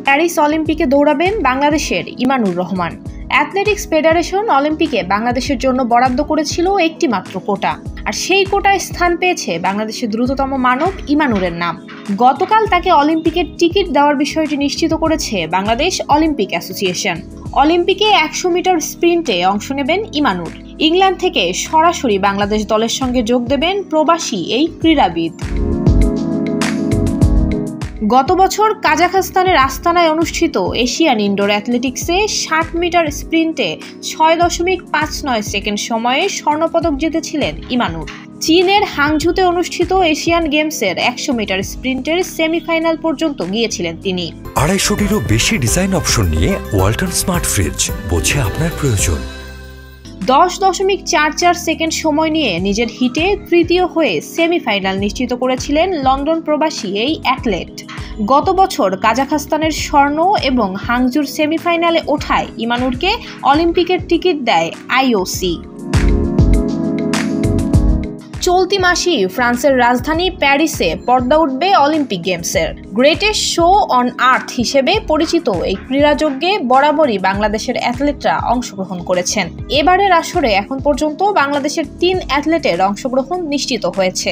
Paris অলিম্পিকে দৌড়াবেন বাংলাদেশের Imanur Rahman. Athletics federation অলিম্পিকে বাংলাদেশের জন্য বরাদ্দ করেছিল একটি মাত্র কোটা, আর সেই কোটায় স্থান পেয়েছে বাংলাদেশের দ্রুততম মানব ইমানুরের নাম। গতকাল তাকে অলিম্পিকের টিকিট দেওয়ার বিষয়টি নিশ্চিত করেছে বাংলাদেশ অলিম্পিক অ্যাসোসিয়েশন। অলিম্পিকে 100 মিটার স্প্রিন্টে অংশ নেবেন ইমানুর। ইংল্যান্ড থেকে সরাসরি বাংলাদেশ দলের সঙ্গে যোগ দেবেন প্রবাসী এই ক্রীড়াবিদ। গত বছর কাজাখস্তানের আস্তানায় অনুষ্ঠিত এশিয়ান ইনডোর অ্যাথলেটিক্সে 60 মিটার স্প্রিন্টে 6.59 সেকেন্ড সময়ে স্বর্ণপদক জিতেছিলেন ইমানুর। চীনের হাংঝুতে অনুষ্ঠিত এশিয়ান গেমসের 100 মিটার স্প্রিন্টের সেমিফাইনাল পর্যন্ত গিয়েছিলেন তিনি। 250-টিরও বেশি ডিজাইন অপশন নিয়ে ওয়ালটন স্মার্ট ফ্রিজ, বোঝে আপনার প্রয়োজন। 10.44 সেকেন্ড সময় নিয়ে নিজের হিটে তৃতীয় হয়ে সেমিফাইনাল নিশ্চিত করেছিলেন লন্ডন প্রবাসী এই অ্যাথলেট। গত বছর কাজাখস্তানের স্বর্ণ এবং হাংজুর সেমিফাইনালে ওঠায় ইমানুরকে অলিম্পিকের টিকিট দেয় আইওসি। চলতি মাসেই ফ্রান্সের রাজধানী প্যারিসে পর্দা উঠবে অলিম্পিক গেমসের। গ্রেটেস্ট শো অন আর্থ হিসেবে পরিচিত এই ক্রীড়াযজ্ঞে বরাবরই বাংলাদেশের অ্যাথলেটরা অংশগ্রহণ করেছেন। এবারের আসরে এখন পর্যন্ত বাংলাদেশের 3 অ্যাথলেটের অংশগ্রহণ নিশ্চিত হয়েছে।